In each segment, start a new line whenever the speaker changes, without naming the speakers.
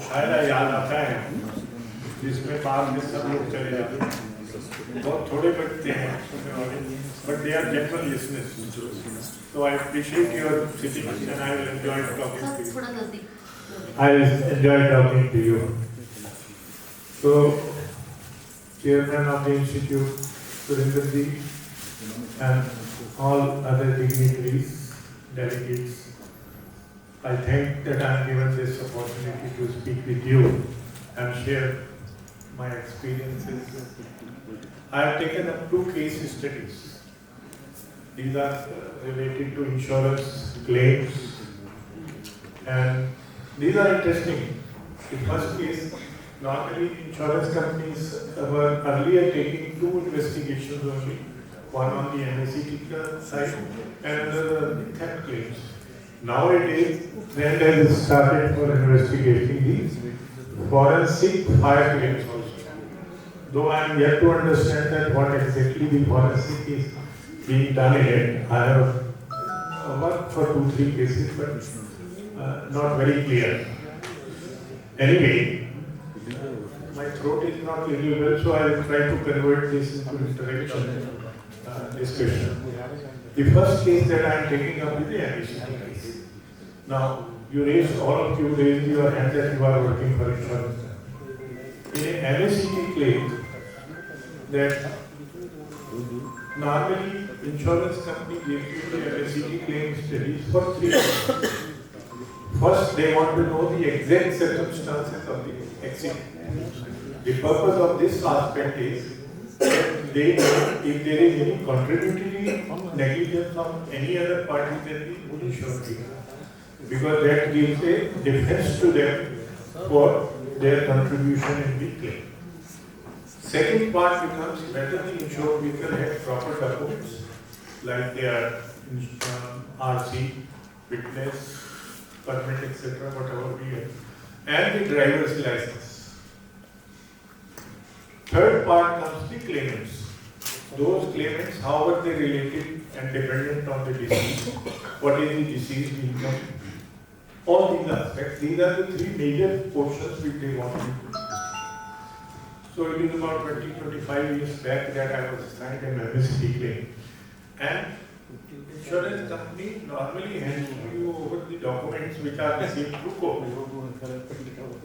शायरा याद आता है जिसमें बाद में सब लोग चले जाते हैं, बहुत थोड़े बचते हैं सुनने वाले, but they are general listeners. So I appreciate your sitting and I will enjoy talking to you. I will enjoy talking to you. So, Chairman of the Institute, Surendraji, and all other dignitaries, delegates, I thank that I am given this opportunity to speak with you and share my experiences. I have taken up 2 case studies. These are related to insurance claims, and these are interesting. The first case, normally insurance companies were earlier taking 2 investigations only, one on the NACT side and another on the theft claims. Nowadays, trend has started for investigating the forensic fire claims also. Though I am yet to understand that what exactly the forensic is being done in it. I have worked for 2-3 cases, but not very clear. Anyway, my throat is not really well, so I will try to convert this into intellectual discussion. The first case that I am taking up is the NACT case. Now, you raised, all of you raised your hand that you are working for insurance. In a NACT claim, that normally insurance company gives you the NACT claim studies for 3 months. First, they want to know the exact circumstances of the accident. The purpose of this aspect is that they know if there is any contributory negligence of any other party than the insured people, because that gives a defense to them for their contribution in the claim. Second part becomes whether the insured vehicle has proper documents like their RC, fitness, permit, etc., whatever we have, and the driver's license. Third part comes the claimants. Those claimants, however they related and dependent on the disease, what is the disease, the income, all these aspects, these are the 3 major portions which they want to do. So it is about 20-25 years back that I was assigned an MSD claim. And insurance company normally hands you over the documents which are received through court.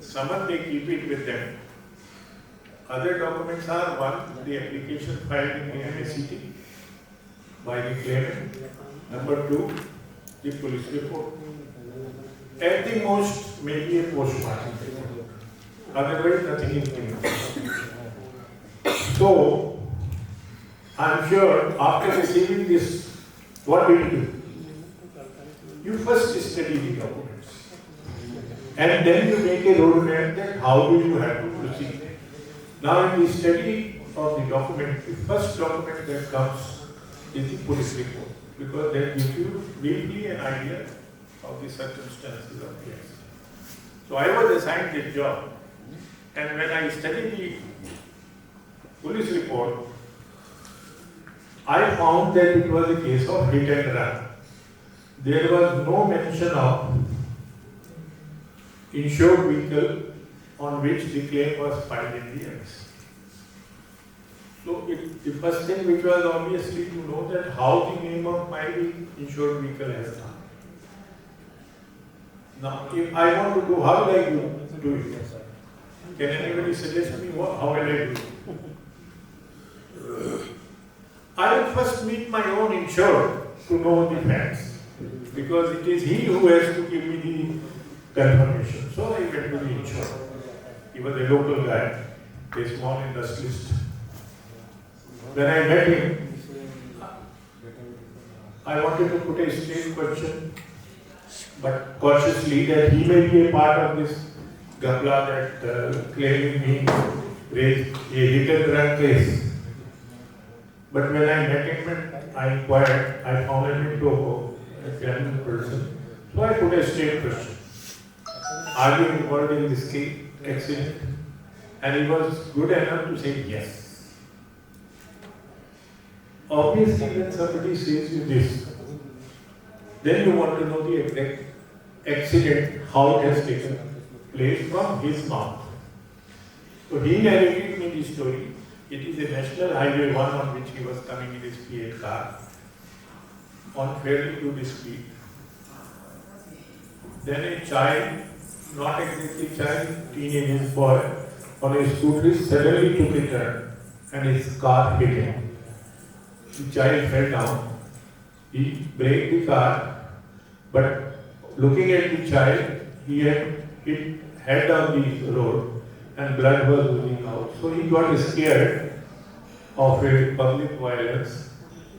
Some they keep it with them. Other documents are, one, the application filed in the NACT by the claimant. Number 2, the police report. At the most, maybe a postmortem report. Otherwise, nothing is given. So, I am sure after receiving this, what do you do? You first study the documents. And then you make a roadmap that how do you have to proceed. Now, in the study of the document, the first document that comes is the police report, because that gives you briefly an idea of the circumstances of the accident. So I was assigned this job, and when I studied the police report, I found that it was a case of hit and run. There was no mention of insured vehicle on which the claim was filed in the MS. So the first thing which was obviously to know that how the name of my insured vehicle has come. Now, if I want to do, how will I do it? Can anybody suggest me how will I do it? I will first meet my own insured to know the facts, because it is he who has to give me the confirmation. So I went to the insured. He was a local guy, a small industrialist. When I met him, I wanted to put a straight question, but cautiously that he may be a part of this gabla that claiming me raised a hit and run case. But when I met him and I inquired, I found him in Togo, a genuine person. So I put a straight question. Are you involved in this case, accident? And he was good enough to say yes. Obviously, when somebody says you this, then you want to know the exact accident, how it has taken placed from his mouth. So he narrated me the story. It is a national highway 1 on which he was coming in his P8 car on fairly good speed. Then a child, not exactly child, teenage boy on a scooter suddenly took a turn and his car hit him. The child fell down. He braked the car, but looking at the child, he had hit head on the road and blood was oozing out. So he got scared of a public violence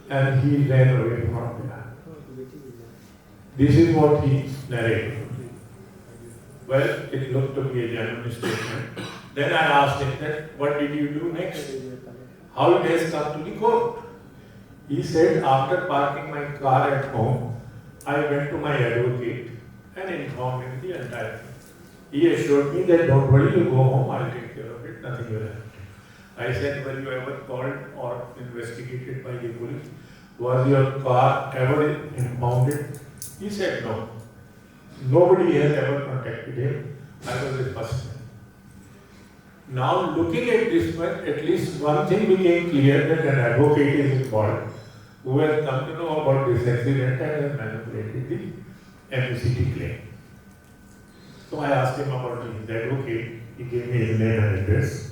and he ran away from there. This is what he narrated. Well, it looked to be a genuine statement. Then I asked him that, what did you do next? How it has come to the court? He said, after parking my car at home, I went to my advocate and informed him the entire thing. He assured me that don't worry, you go home, I'll take care of it, nothing will happen. I said, were you ever called or investigated by the police? Was your car ever impounded? He said no. Nobody has ever contacted him. I was the first man. Now looking at this one, at least one thing became clear, that an advocate is involved who has come to know about this accident and has manipulated the MCT claim. So I asked him about his advocate. He gave me his name and address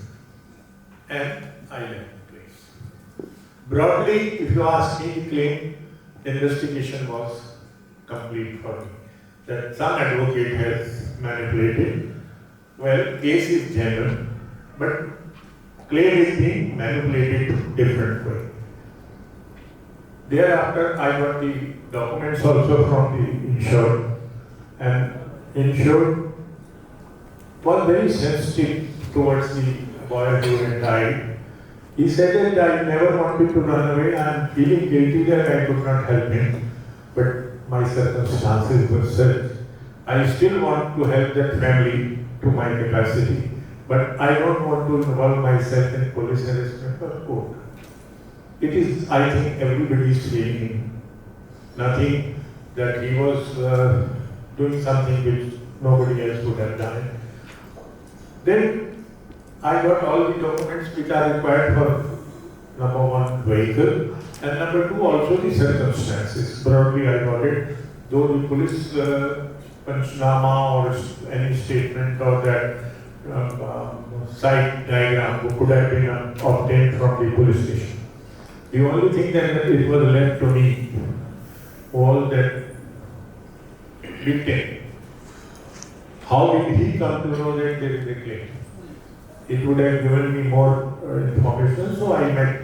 and I left the place. Broadly, if you ask me, the claim investigation was complete for me. That some advocate has manipulated. Well, case is genuine, but claim is being manipulated different way. Thereafter, I got the documents also from the insured, and insured was very sensitive towards the boy who had died. He said that I never wanted to run away. I am feeling guilty that I could not help him, but my circumstances were such. I still want to help that family to my capacity, but I don't want to involve myself in police harassment or court. It is, I think, everybody's feeling. Nothing that he was doing something which nobody else would have done. Then I got all the documents which are required for number one, vehicle, and number two, also the circumstances. Broadly, I got it. Though the police panchnama or any statement or that site diagram could have been obtained from the police station. The only thing that it was left to me was that victim. How did he come to know that there is a claim? It would have given me more information, so I met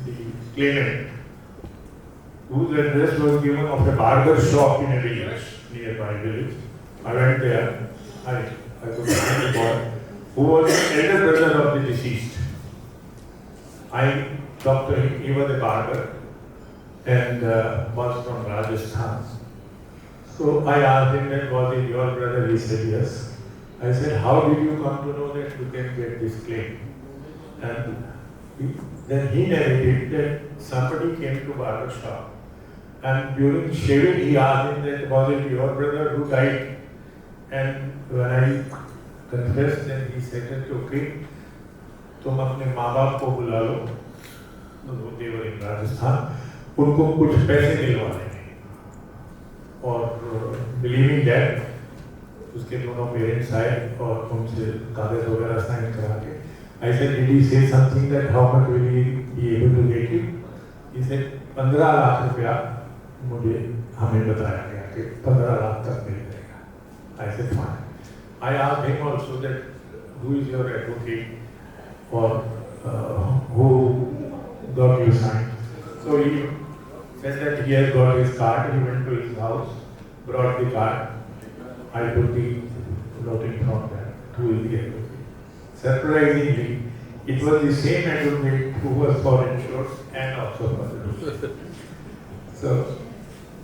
the claimant, whose address was given of a barber shop in a village, nearby village. I went there. I could find the boy, who was the elder brother of the deceased. I talked to him. He was a barber and was from Rajasthan. So I asked him that, was it your brother? He said yes. I said, how did you come to know that you can get this claim? And then he narrated that somebody came to barber shop, and during shaving he asked him that, was it your brother who died? And when I confessed, then he said that, okay, तुम अपने माँ बाप को बुला लो, they were in Rajasthan, उनको कुछ पैसे दिलवा लेंगे. और believing that, उसके दोनों पेरेंट्स आए और उनसे कागज वगैरह साइन करा के. I said, did he say something that how much will he be able to get you? He said, 15 lakh रुपया मुझे हमें बताया गया कि 15 लाख तक मिल जाएगा. I said, fine. I asked him also that, who is your advocate or who got you signed? So he said that he has got his card. He went to his house, brought the card. I took the noting from that, who is the advocate. Surprisingly, it was the same advocate who was for insurance and also for the deceased. So,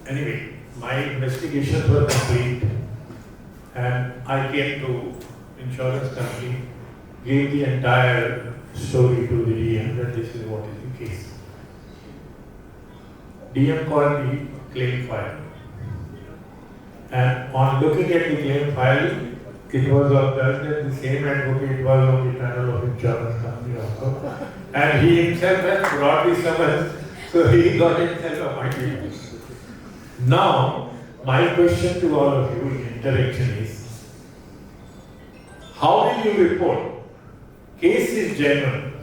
anyway, my investigations were complete and I came to insurance company, gave the entire story to the DM that this is what is the case. DM called the claim file
And on looking at the claim file, it was observed that the same advocate was on the panel of insurance company also. And he himself has brought the summons, so he got himself appointed. Now, my question to all of you in interaction is, how will you report? Case is genuine,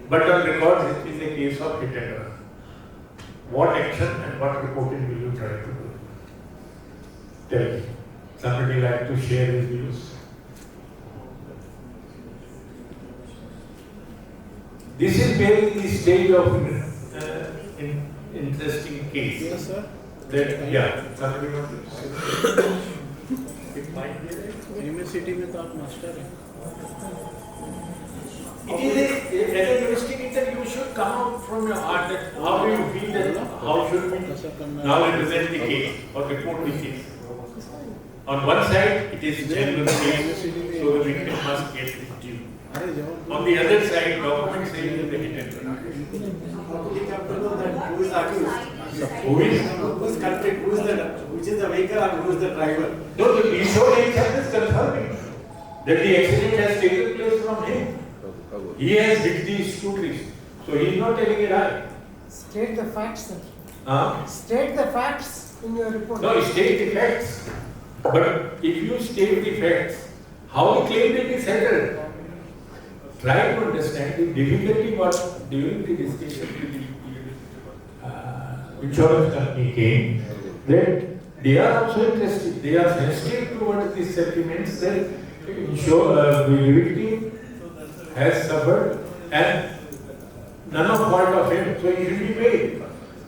but on records it is a case of hit and run. What action and what reporting will you try to do? Tell me. Somebody like to share his views? This is very the stage of interesting case.
Yes, sir.
That, yeah, somebody wants to say. It might be right.
University में तो आप master हैं.
It is as an investigator, you should come out from your heart that how do you feel that how should we now represent the case or report the case. On one side, it is genuine case, so the victim must get his due. On the other side, document saying that the hit and run.
How could you come to know that who is accused?
Who is?
Whose culprit? Who is the which is the vehicle and who is the driver?
No, the insured himself is confirming that the accident has taken place from him. He has hit these two trees, so he is not telling a lie.
State the facts, sir.
Huh?
State the facts in your report.
No, state the facts. But if you state the facts, how the claim will be settled? Try to understand the difficulty what during the discussion with the insurance company came, that they are also interested, they are sensitive towards the sentiments that the victim has suffered and none of fault of him, so he will be paid.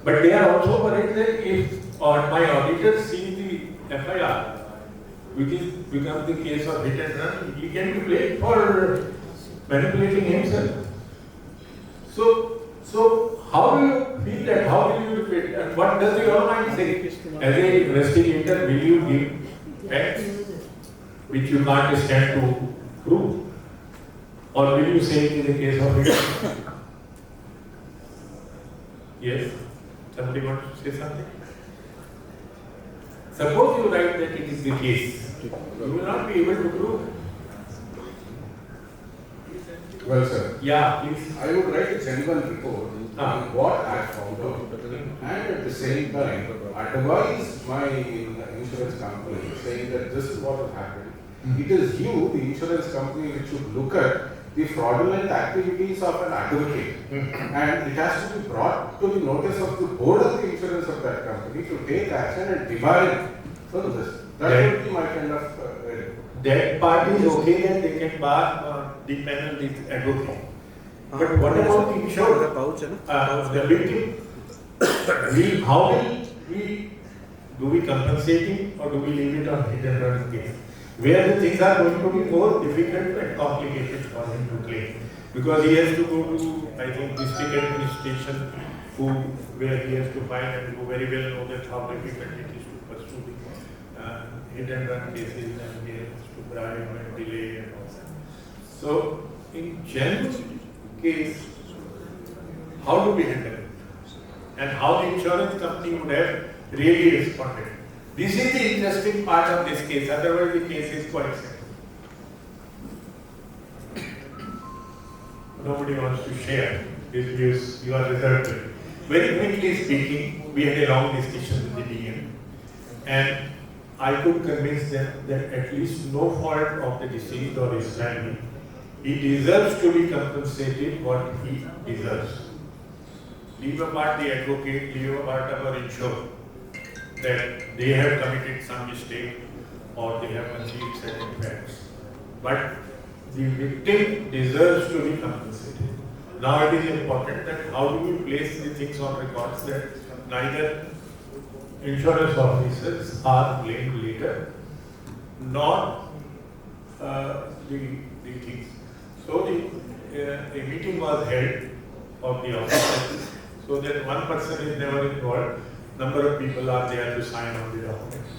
But they are also worried that if my auditor see the FIR, which is becomes the case of hit and run, he can be blamed for manipulating himself. So how do you feel that? How will you report? And what does the Almighty say? As an investigator, will you give facts which you can't stand to prove? Or will you say it is a case of hit? Yes? Somebody wants to say something? Suppose you write that it is the case, you will not be able to prove.
Well, sir,
Yeah, please.
I would write a genuine report on what I found out, and at the same time advise my insurance company saying that this is what has happened. It is you, the insurance company, which should look at the fraudulent activities of an advocate, and it has to be brought to the notice of the board of the insurance of that company to take action and debar from this. That would be my kind of
That party is okay that they can bar the panel with advocate. But what about the insured? The victim? How will we, do we compensate him or do we leave it on hit and run case? Where the things are going to be more difficult and complicated for him to claim. Because he has to go to, I think, district administration, where he has to find and who very well know that how difficult it is to pursue the hit and run cases, and he has to bribe and delay and all that. So, in general case, how do we handle it? And how the insurance company would have really responded. This is the interesting part of this case, otherwise the case is quite simple. Nobody wants to share his views, you are reserved. Very quickly speaking, we had a long discussion with the DM, and I could convince them that at least no fault of the deceased or his family, he deserves to be compensated what he deserves. Leave apart the advocate, leave apart our insurer, that they have committed some mistake or they have concealed certain facts. But the victim deserves to be compensated. Now it is important that how do we place the things on records that neither insurance officers are blamed later, nor the things. So a meeting was held of the officers so that one person is never involved. Number of people are there to sign on the documents.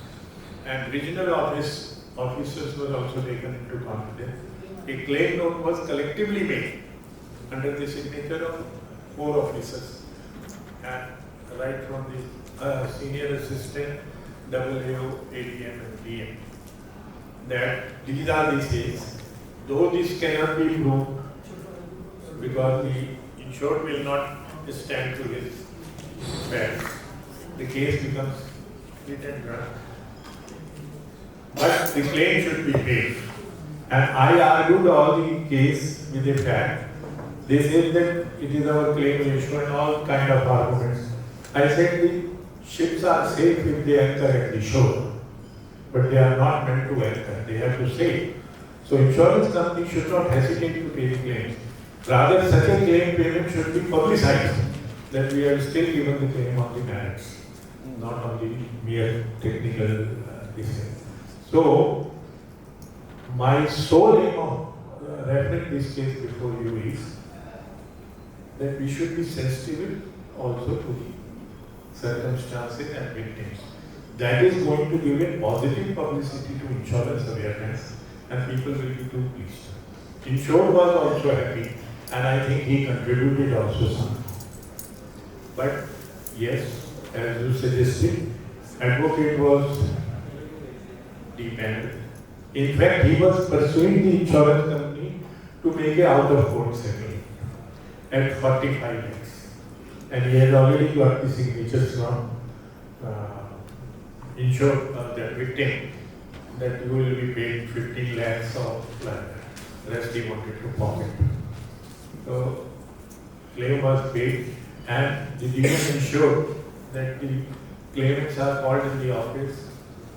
And regional officers were also taken into confidence. A claim note was collectively made under the signature of 4 officers. And right from the senior assistant WO, ADM and DM, that these are the sales. Though this cannot be proved because the insured will not stand to his facts, the case becomes hit and run. But the claim should be paid. And I argued all the case with a fact. They said that it is our claim issue and all kind of arguments. I said the ships are safe if they anchor at the shore, but they are not meant to anchor. They have to sail. So insurance company should not hesitate to pay claims. Rather, such a claim payment should be publicized that we have still given the claim on the merits, not on the mere technical thing. So, my sole aim of referring this case before you is that we should be sensitive also to the circumstances and victims. That is going to give a positive publicity to insurance awareness and people will be too pleased. Insured was also happy and I think he contributed also some. But yes, as you suggested, advocate was dependent. In fact, he was pursuing the insurance company to make a out-of-court settlement at 45 lakhs. And he had already got the signatures from the victim that you will be paid 15 lakhs or the rest he wanted to pocket. So, claim was paid and the defense ensured that the claimants are called in the office.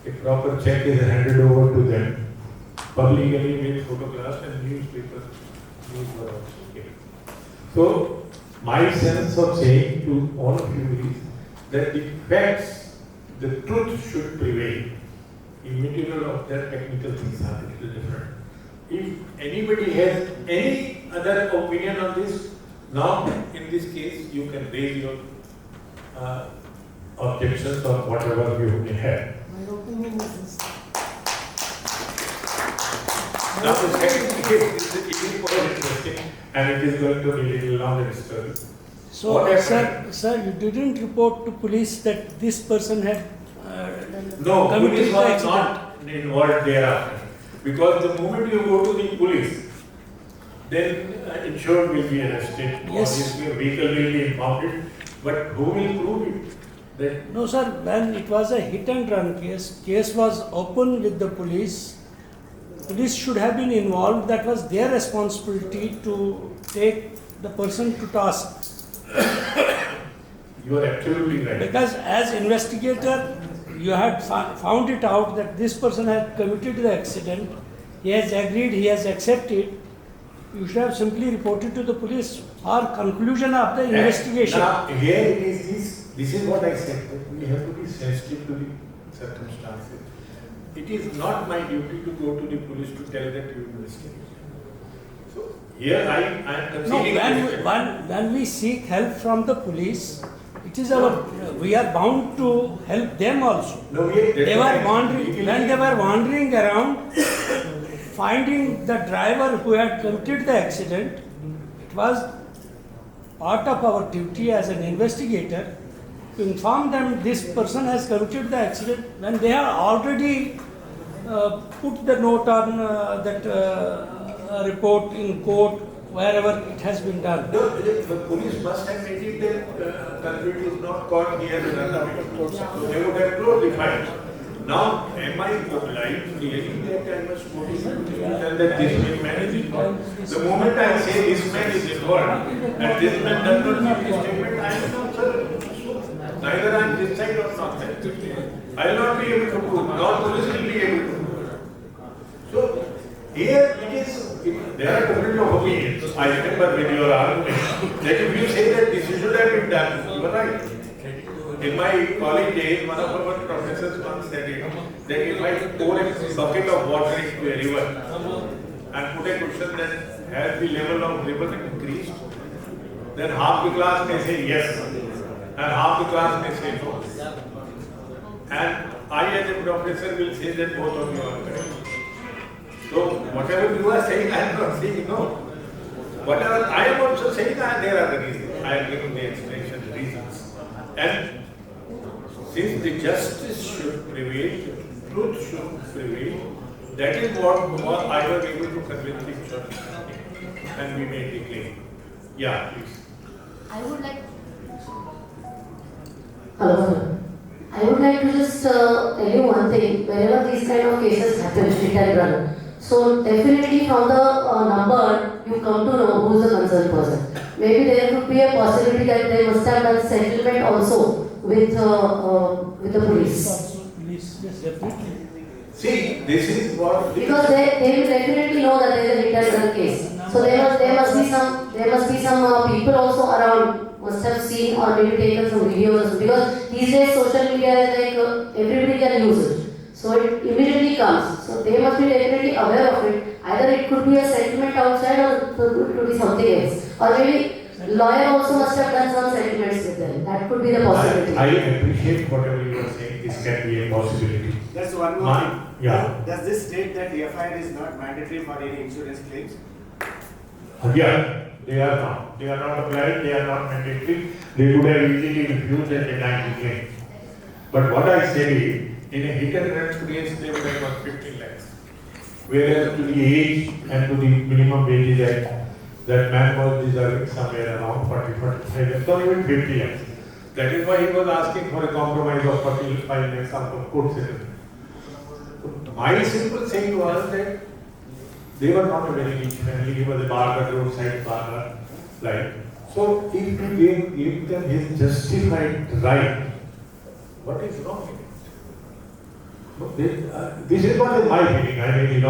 A proper check is handed over to them, publicly with photographs and newspapers. News were also given. So, my sense of saying to all of you is that the facts, the truth should prevail. In material of that technical things are a little different. If anybody has any other opinion on this, now in this case you can raise your objections or whatever you may have.
My opinion is this.
Now the second case is more interesting and it is going to be a little longer story.
So,
What happened?
sir, you didn't report to police that this person had
No,
committed
police
the
was
accident?
not involved thereafter. Because the moment you go to the police, then insured will be arrested,
Yes.
obviously a vehicle will be impounded, but who will prove it? That
No, sir, when it was a hit and run case was open with the police. Police should have been involved. That was their responsibility to take the person to task.
you are absolutely right.
Because as investigator, you had found it out that this person had committed the accident. He has agreed, he has accepted. You should have simply reported to the police or conclusion of the investigation.
Now, here it is this is what I said, that we have to be sensitive to the circumstances. It is not my duty to go to the police to tell that you investigate. So, here I am
No,
conceding.
when we seek help from the police, it is we are bound to help them also.
No,
They were wandering, when they were wandering around, finding the driver who had committed the accident, it was part of our duty as an investigator to inform them this person has committed the accident when they have already put the note on that report in court wherever it has been done.
No, the police must have made it that culprit is not caught here in another way. They would have closed the file. Now, am I obliged clearly that I must notice tell that this man is involved? The moment I say this man is involved and this man does not give the statement, I am not sure. Neither I am this side or not that. I will not be able to prove, nor police will be able to prove. So, here it is, there are different opinions. I remember with your argument that if you say that this should have been done, you are right. In my college days, one of our professors once said that if I pour a bucket of water into a river and put a question that has the level of river increased, then half the class may say yes and half the class may say no. And I as a professor will say that both of you are correct. So whatever you are saying, I am not saying no. Whatever I am also saying, there are the reasons. I am giving the explanation, the reasons. And since the justice should
prevail, truth should prevail. That is what I was able to convince the insurance company, and we made the claim. Yeah, please.
I would like
Hello, sir. I would like to just tell you one thing. Whenever these kind of cases happen, hit and run. So definitely from the number, you come to know who is the concerned person. Maybe there could be a possibility that they must have done settlement also with the police.
Also, police, yes, definitely.
See, this is what.
Because they will definitely know that there is a hit and run case. So there must be some people also around must have seen or maybe taken some videos or something. Because these days social media is like everybody can use it. So it immediately comes. So they must be definitely aware of it. Either it could be a settlement outside or it could be something else. Or maybe lawyer also must have done some settlements with them. That could be the possibility.
I appreciate whatever you are saying. This can be a possibility.
That's one more thing.
Yeah.
Does this state that the FIR is not mandatory for any insurance claims?
Yeah, they are not. They are not applied, they are not mandatory. They would have easily refused and denied the claim. But what I say is, in a hit and run case, they would have got 15 lakhs. Whereas to the age and to the minimum wages act, that man was deserving somewhere around 40-45 lakhs, not even 50 lakhs. That is why he was asking for a compromise of 45 lakhs out of court settlement. My simple thing was that they were not a very rich family. He was a barber, roadside barber. Like, so if we gave them his justified right, what is wrong in it? This is not my feeling. I mean,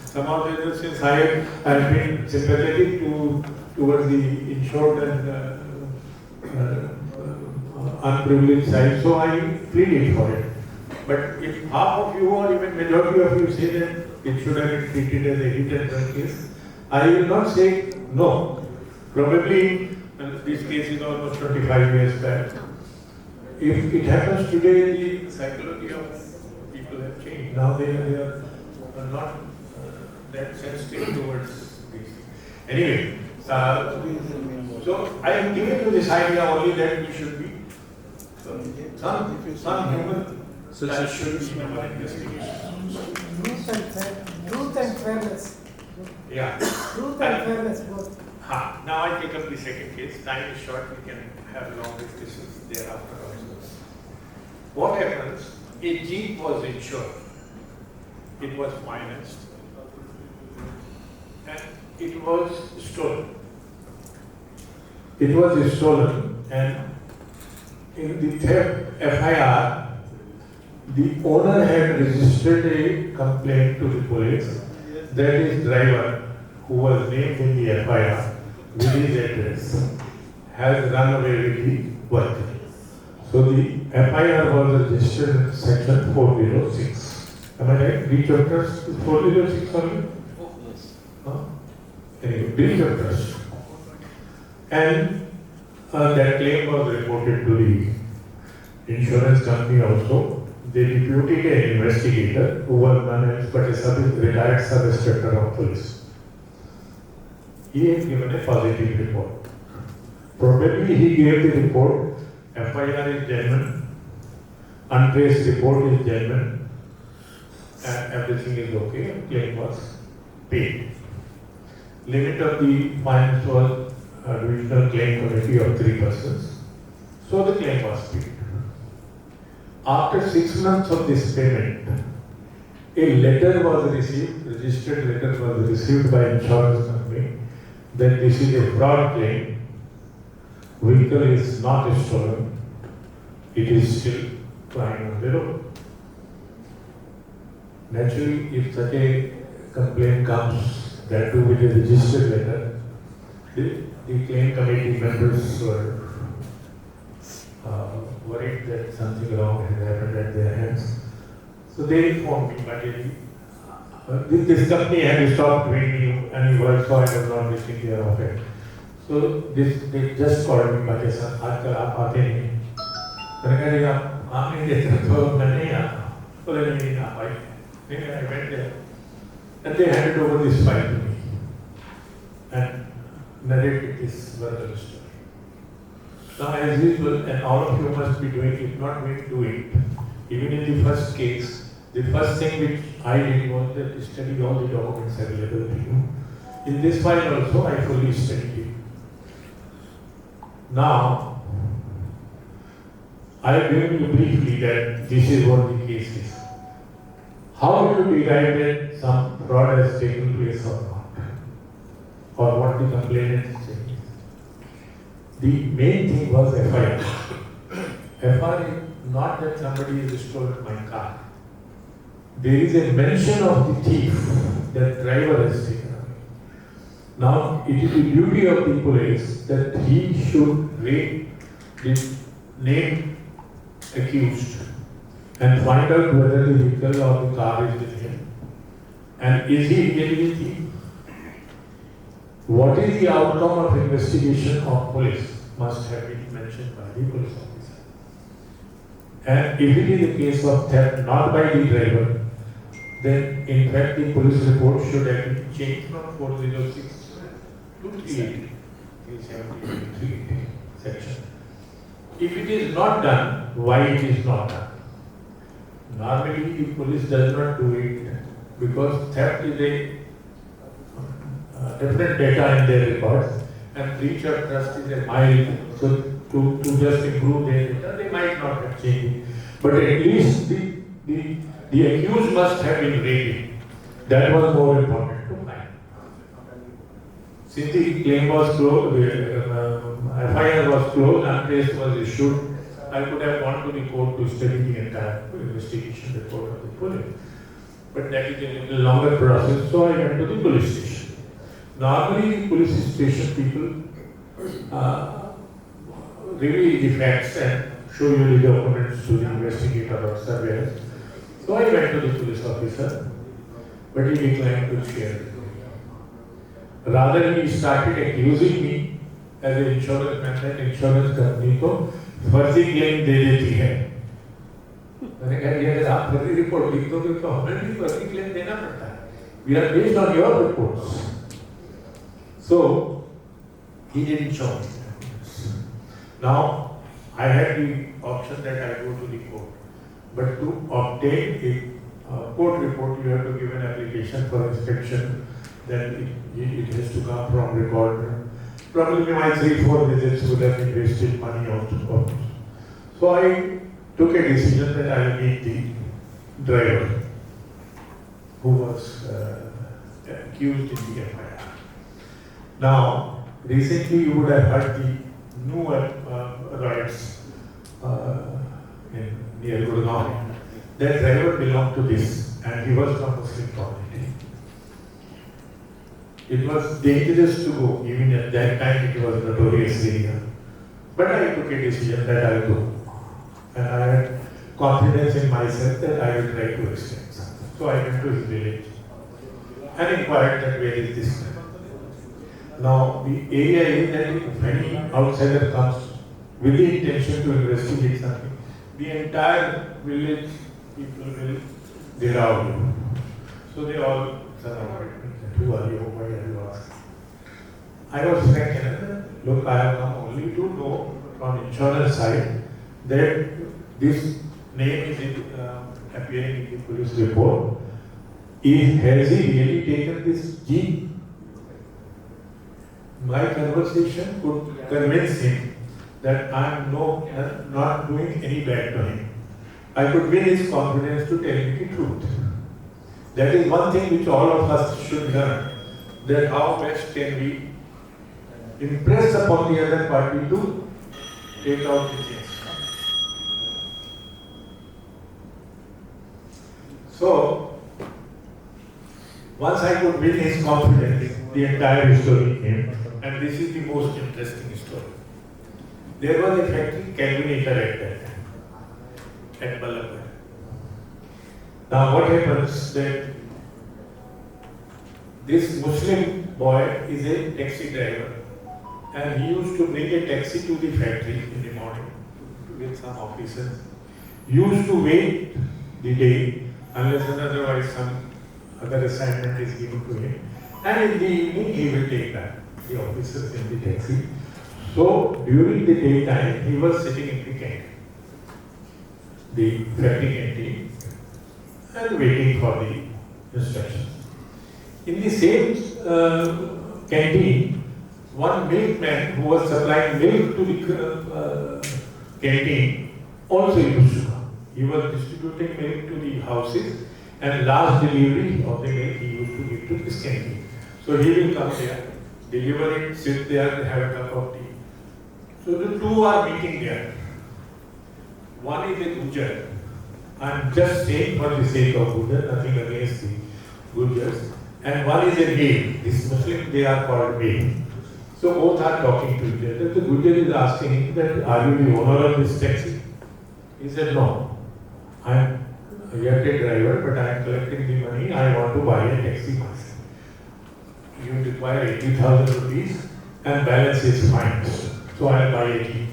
somehow since I have been sympathetic towards the insured and unprivileged side, so I pleaded for it. But if half of you or even majority of you say that it should have been treated as a hit and run case, I will not say no. Probably this case is almost 25 years back. If it happens today, the psychology of people have changed. Now they are not that sensitive towards these things. Anyway, so I am giving you this idea only that we should be some human that should be in our investigation.
Truth and fairness.
Yeah.
Truth and fairness both.
Now I take up the second case. Time is short, we can have long discussions thereafter also. What happens? A jeep was insured. It was financed. And it was stolen. It was stolen, and in the theft FIR, the owner had registered a complaint to the police that his driver, who was named in the FIR with his address, has run away with the vehicle. So the FIR was registered in section 406. Am I right? Breach of trust is 406 only? Yes. Anyway, breach of trust. And that claim was reported to the insurance company also. They deputed an investigator who was known as but a retired sub-inspector of police. He had given a positive report. Probably he gave the report, FIR is genuine, untraced report is genuine, and everything is okay, claim was paid. Limit of the fines was a divisional claim committee of 3 persons, so the claim was paid. After 6 months of this payment, a letter was received, registered letter was received by insurance company that this is a fraud claim, vehicle is not stolen, it is still flying on the road. Naturally, if such a complaint comes, that too with a registered letter, the claim committee members were worried that something wrong had happened at their hands. So they informed me, but this company had stopped doing me any work, so I was not taking care of it. So they just called me, but sir, आजकल आप आते नहीं। मैंने कहा जी आप नहीं देते तो मैं नहीं आता। बोले नहीं आ पाई। I went there, and they handed over this file to me and narrated this verbal story. Now, as usual, and all of you must be doing, if not me, do it.
Even in the first case, the first thing which I did was that study all the documents available to you. In this file also, I fully studied it. Now, I will give you briefly that this is what the case is. How do you derive that some fraud has taken place or not? Or what the complainant is saying? The main thing was FIR. FIR is not that somebody has stolen my car. There is a mention of the thief that driver has taken away. Now, it is the duty of the police that he should rate the name accused and find out whether the vehicle or the car is with him. And is he really a thief? What is the outcome of investigation of police must have been mentioned by the police officer. And if it is a case of theft not by the driver, then in fact the police report should have been changed from 406 to 380, 380 section. If it is not done, why it is not done? Normally the police does not do it because theft is a different data in their records and breach of trust is a mild. So to just improve their data, they might not have changed it. But at least the accused must have been rated. That was more important to find. Since the claim was closed, FIR was closed, untraced was issued, I could have gone to the court to study the entire investigation report of the police. But that is a little longer process, so I went to the police station. Normally, the police station people reveal the facts and show you the documents to the investigator or surveyor. So I went to the police officer, but he declined to share it. Rather, he started accusing me as an insurance man that insurance company को फर्जी claim दे देती है. मैंने कहा ये अगर आप फर्जी रिपोर्ट लिख दोगे तो हमें भी फर्जी क्लेम देना पड़ता है. We are based on your reports. So he didn't show me. Now I had the option that I go to the court, but to obtain a court report, you have to give an application for inspection. Then it has to come from record. Probably my 3-4 visits would have been wasted money also. So I took a decision that I will meet the driver who was accused in the FIR. Now, recently you would have heard the new riots near Gurgaon. That driver belonged to this and he was from Muslim community. It was dangerous to go, even at that time it was a notorious area. But I took a decision that I will go. And I had confidence in myself that I will try to extend something. So I went to his village and inquired that where is this man. Now the area is that if any outsider comes with the intention to investigate something, the entire village people will devour you. So they all surrounded me. Who are you? Why are you asking? I was frank enough. Look, I have come only to know from insurance side that this name is appearing in the police report. Has he really taken this jeep? My conversation could convince him that I am not doing any bad to him. I could win his confidence to tell me the truth. That is one thing which all of us should learn, that how best can we impress upon the other party to take out the things. So, once I could win his confidence, the entire story came, and this is the most interesting story. There was a factory calculator at that time, at Ballabhai. Now what happens that this Muslim boy is a taxi driver and he used to bring a taxi to the factory in the morning with some officers. He used to wait the day unless and otherwise some other assignment is given to him, and in the evening he will take back the officers in the taxi. So during the daytime he was sitting in the canteen. the factory canteen and waiting for the instructions. In the same canteen, one milkman who was supplying milk to the canteen also used to come. He was distributing milk to the houses, and last delivery of the milk he used to give to this canteen. So he will come there, deliver it, sit there, have a cup of tea. So the two are meeting there. One is a Gujar. I am just saying for the sake of Gujar, nothing against the Gujars. And one is a male. This Muslim, they are called male. So both are talking to each other. The Gujar is asking him that, are you the owner of this taxi? He said, no. I am yet a driver, but I am collecting the money. I want to buy a taxi myself. You require 80,000 rupees and balance is fine. So I will buy 80.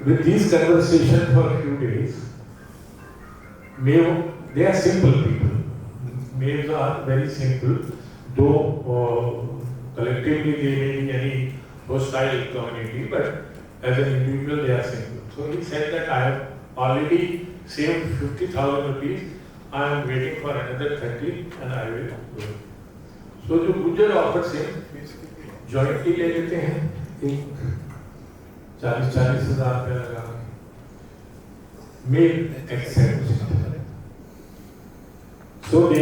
With these conversations for a few days, they are simple people. Males are very simple, though collectively they may be any hostile community, but as an individual they are simple. So he said that I have already saved 50,000 rupees, I am waiting for another 30 and I will go. So the Gujar offers him, jointly ले लेते हैं 40,000 रुपया लगा. Male accepts. So the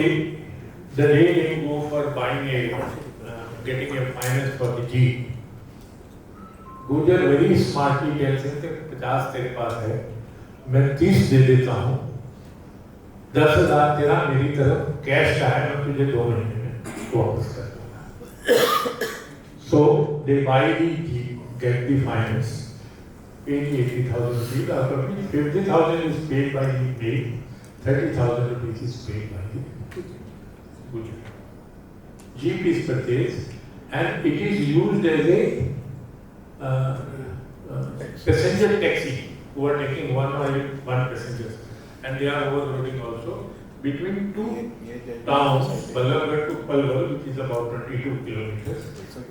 day they go for buying getting a finance for the Jeep, Gujar very smartly tells him that 50 तेरे पास है, मैं 30 दे देता हूँ, 10,000 तेरा मेरी तरफ कैश का है, मैं तुझे 2 महीने में वापस कर दूँगा. So they buy the Jeep, get the finance, pay the 80,000 rupees, out of which 50,000 is paid by the male, 30,000 rupees is paid by the Gujar. Jeep is purchased and it is used as a passenger taxi who are taking one passenger, and they are overloading also between two towns, Ballabgarh to Palwal, which is about 22 kilometers.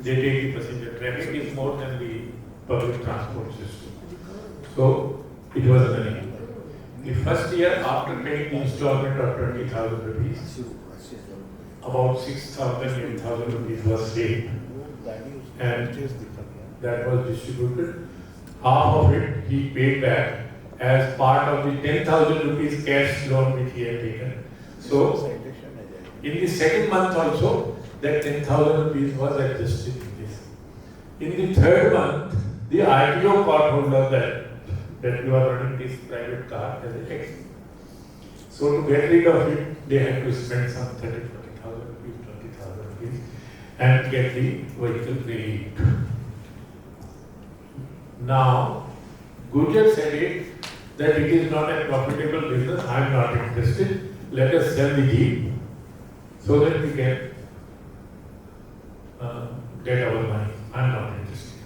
They take the passenger. Traffic is more than the public transport system. So it was running. The first year after paying the installment of 20,000 rupees, about 6,000, 8,000 rupees was saved, and that was distributed. Half of it he paid back as part of the 10,000 rupees cash loan which he had taken. So, in the second month also, that 10,000 rupees was adjusted in this. In the third month, the RTO caught hold of that you are running this private car as a taxi. So, to get rid of it, they had to spend some 30,000 rupees, 20,000 rupees and get the vehicle relieved. Now, Gujar said it that it is not a profitable business, I am not interested, let us sell the Jeep so that we can get our money, I am not interested.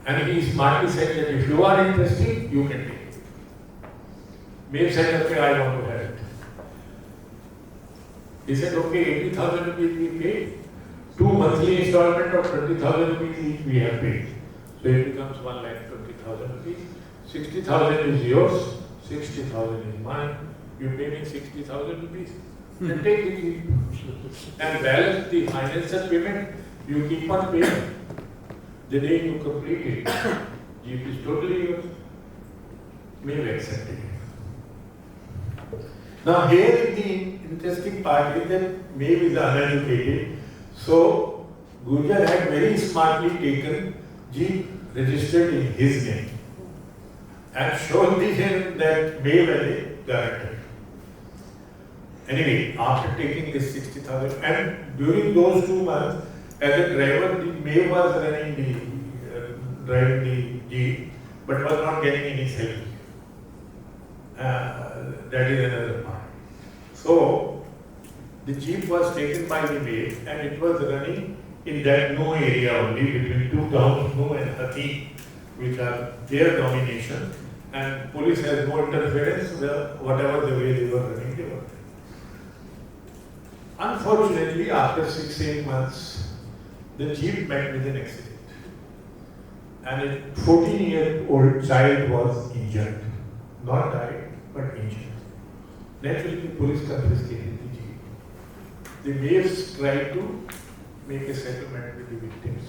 And he smartly said that if you are interested, you can take it. Maeve said, okay, I want to have it. He said, okay, 80,000 rupees we paid, 2 monthly installment of 20,000 rupees each we have paid. So it becomes 1,20,000 rupees. 60,000 is yours, 60,000 is mine. You pay me 60,000 rupees. Then take the Jeep. And balance the financial payment, you keep on paying. The day you complete it, Jeep is totally yours. Maybe accepted it. Now here the interesting part is that Maeve is uneducated. So Gujar had very smartly taken Jeep registered in his name and shown him that Maeve as a guarantor. Anyway, after taking this 60,000, and during those 2 months, as a driver, Maeve was driving the Jeep, but was not getting any salary. That is another part. So, the Jeep was taken by the Maeve and it was running in that No area only, between 2 towns, No and Hati, which are their domination, and police has no interference, whatever the way they were running, they were running. Unfortunately, after 6-8 months, the Jeep met with an accident, and a 14-year-old child was injured. not died, but injured. Naturally, the police confiscated the jeep. The males tried to make a settlement with the victims.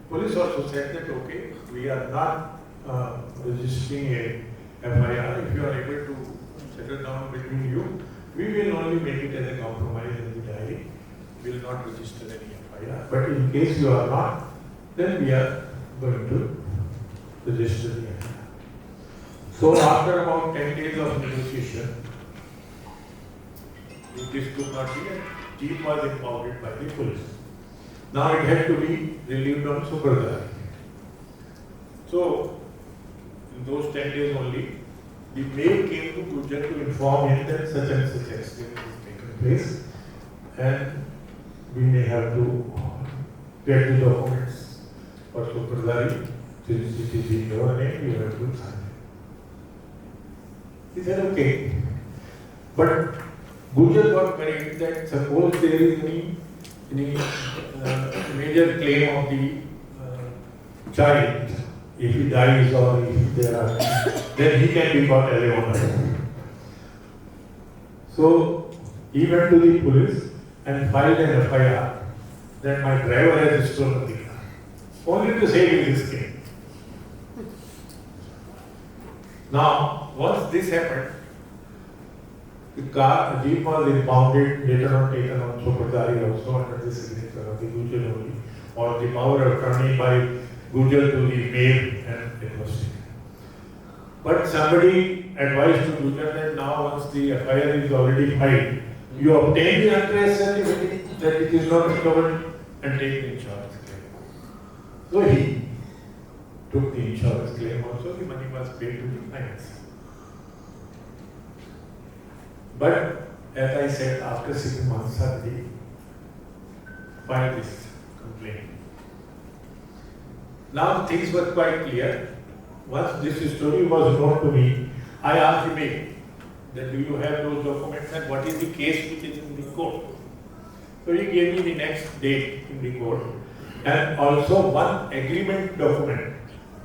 Police also said that, okay, we are not registering a FIR. If you are able to settle down between you, we will only make it as a compromise in the diary. We will not register any FIR. But in case you are not, then we are going to register the FIR. So after about 10 days of negotiation, this could not be, and jeep was impounded by the police. Now it had to be relieved on Sripurusha. So in those 10 days only, the mail came to Gujarat to inform him that such and such accident is taken place, and we may have to get the documents for Sripurusha. Since it is in your name, you have to sign it. He said, okay. But Gujarat got worried that suppose there is any major claim of the child, if he dies or if there are, then he can be caught as a owner. So he went to the police and filed an FIR that my driver has stolen the car, only to save his skin. Now, once this happened, the jeep was impounded, later on taken on Sripurusha also under the signature of the Gujarat only, or the power of attorney by Gujarat to the mayor, and it was taken. But somebody advised to Gujarat that now once the FIR is already filed, you obtain the untrace certificate that it is not recovered and take the insurance claim. So he took the insurance claim also, the money was paid to the finance. But as I said, after 6 months, somebody filed this complaint. Now things were quite clear. Once this story was known to me, I asked him that do you have those documents and what is the case which is in the court. So he gave me the next date in the court and also one agreement document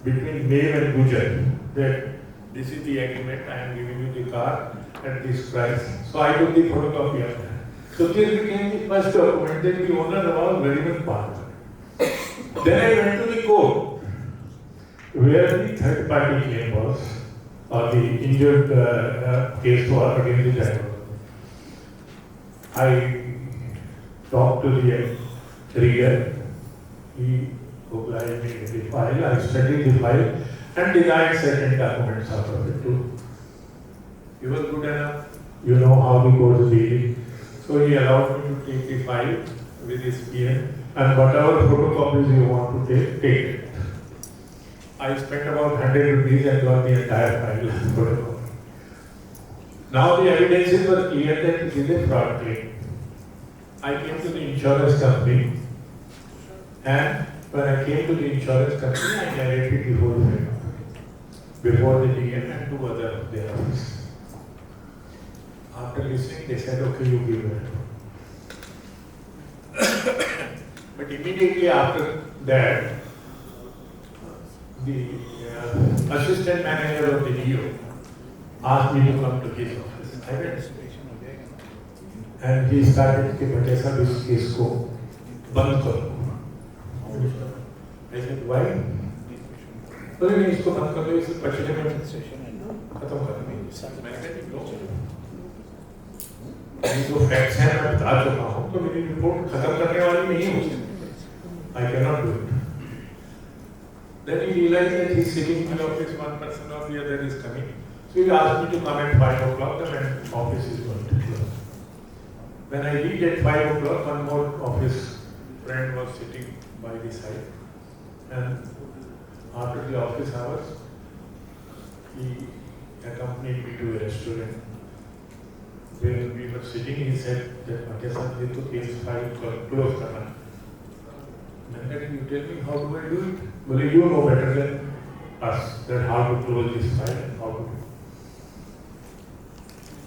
between Mayor and Gujarat that this is the agreement, I am giving you the car at this price. So I took the photocopy of that. So this became the first document that the owner was very much part. Then I went to the court where the third party claim was, or the injured case was against the driver. I talked to the reader, he obliged me with the file, I studied the file and designed certain documents out of it too. He was good enough, you know how the court is dealing. So he allowed me to take the file with his pen and whatever photocopies you want to take it. I spent about 100 rupees and got the entire file photocopy. Now the evidences were clear that it is a fraud claim. I came to the insurance company and when I came to the insurance company, I narrated the whole thing before the DM and two other of their office. After listening, they said, okay, you give it. But immediately after that, the assistant manager of the DO asked me to come to his office. I went. And he started कि Bhatia साहब इस case को बंद करो. I said, why? बोले नहीं इसको बंद कर दो, इसे पछले में खत्म कर दो. मैंने कहा no. जो फैक्ट्स हैं मैं बता चुका हूँ तो मेरी रिपोर्ट खत्म करने वाली नहीं हो सकती. I cannot do it. Then he realized that he's sitting in the office, one person or the other is coming. So he asked me to come at 5 o'clock, the office is going to close. When I reached at 5 o'clock, one more office friend was sitting by the side. And after the office hours, he accompanied me to a restaurant. Where we were sitting, he said that Bhatia sir, ये तो case file close करना. And then you tell me how do I do it? Well, you know better than us that how to close this file and how to do it.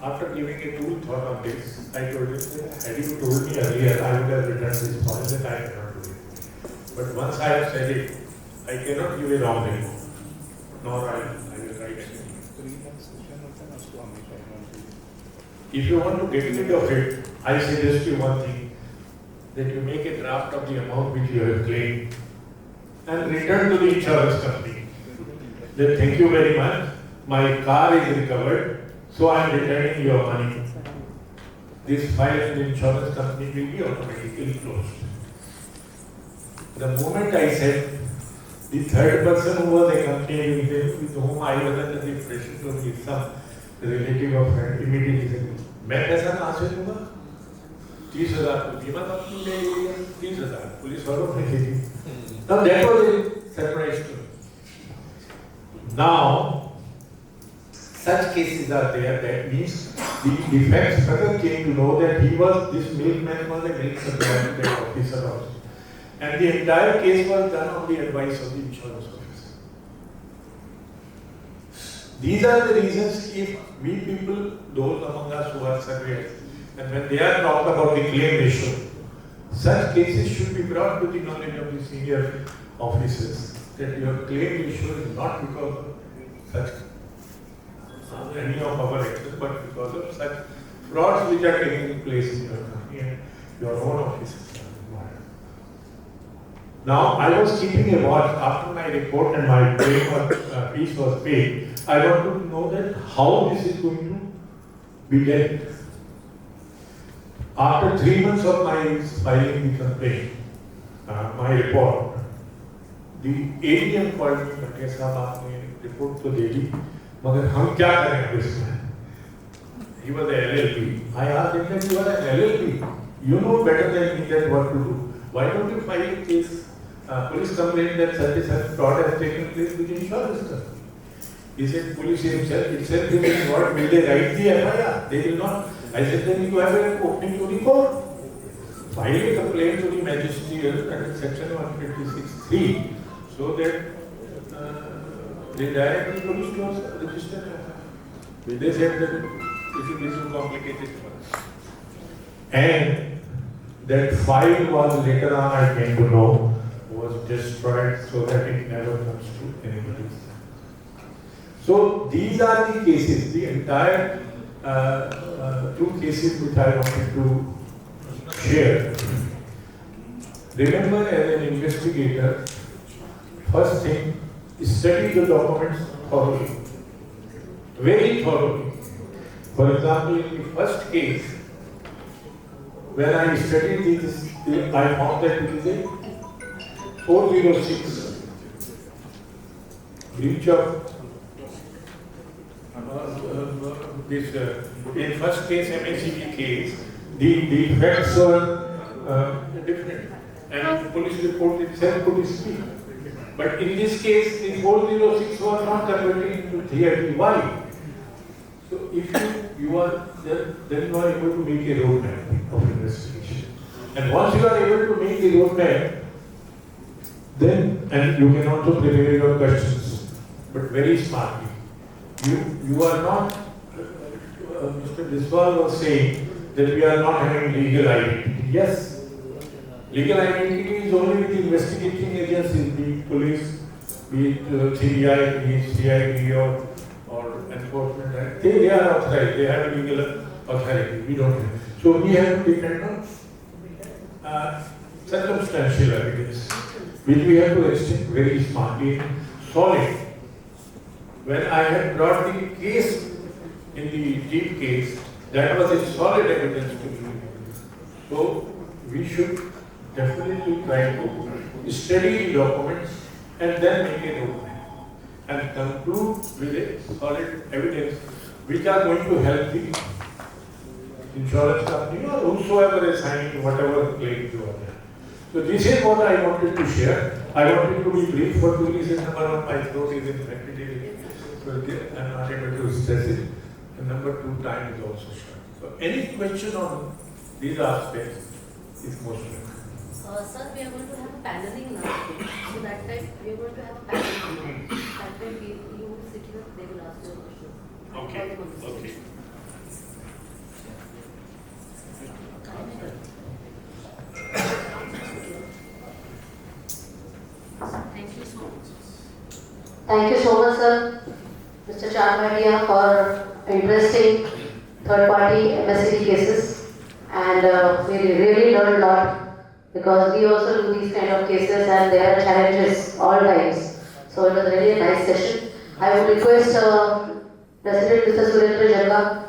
After giving a full thought on this, I told him that had you told me earlier, I would have written this file that I cannot do it. But once I have said it, I cannot give a wrong report, nor I will write anything. If you want to get rid of it, I suggest you one thing, that you make a draft of the amount which you have claimed and return to the insurance company. Then thank you very much, my car is recovered, so I am returning your money. This file in the insurance company will be automatically closed. The moment I said, the third person who was accompanying with whom I was under the impression to be some relative or friend, immediately said, मैं पैसा कहाँ से दूँगा? 30,000 को बीमा company ले लिया, 30,000 police वालों ने ले ली. Now that was a surprise to me. Now, such cases are there. That means the defense further came to know that this milkman was a milk supplier to that officer also. And the entire case was done on the advice of the insurance officer. These are the reasons if we people, those among us who are surveyors, and when they are talked about the claim ratio, such cases should be brought to the knowledge of the senior officers that your claim ratio is not because of such any of our actions, but because of such frauds which are taking place in your company and your own offices. Now, I was keeping a watch after my report and my piece was paid. I wanted to know that how this is going to be dealt. After 3 months of my filing the complaint, my report, the ADM called me, Bhatia साहब आपने report तो दे दी, मगर हम क्या करें अब इसमें? He was an LLP. I asked him that you are an LLP. You know better than me that what to do. Why don't you file a case? Police complained that such and such fraud has taken place with insurance company. He said, police itself is involved. Will they write the FIR? They will not. I said, then you have an opening to the court. File a complaint to the magisterial under section 156(3) so that they directly police to register FIR. They said that it will be too complicated for us. And that file was later on, I came to know, was destroyed so that it never comes to anybody's. So these are the cases, the entire 2 cases which I wanted to share. Remember, as an investigator, first thing is study the documents thoroughly, very thoroughly. For example, in the first case, when I studied this, I found that it is a 406 breach of this in first case MACB case, the facts were different and police report itself could speak. But in this case, the 406 was not converted into 380. Why? So if you are then you are able to make a roadmap of investigation. And once you are able to make the roadmap, then, and you can also prepare your questions, but very smartly. You are not, Mr. Biswal was saying that we are not having legal identity. Yes, legal identity is only with the investigating agencies, be it police, be it CBI, be it CID or enforcement. They are authorized, they have legal authority, we don't have. So we have to depend on circumstantial evidence, which we have to extend very smartly and solid. When I had brought the case in the Jeep case, that was a solid evidence to me. So we should definitely try to study the documents and then make a roadmap and conclude with a solid evidence which are going to help the insurance company or whosoever is signing whatever claim you are there. So this is what I wanted to share. I wanted to be brief for 2 reasons. Number 1, my throat is infected. So I am not able to stress it. And number 2, time is also short. So any question on these aspects is most welcome.
Sir, we are going to have a paneling now. So that time we are going to have a paneling. That way you will sit here, they will ask you a question.
Okay. Okay.
Thank you so much. Thank you so much, sir, Mr. Bhatia, for interesting third party MSCD cases, and we really learned a lot because we also do these kind of cases and there are challenges all times. So it was really a nice session. I would request President Mr. Surendra Jagga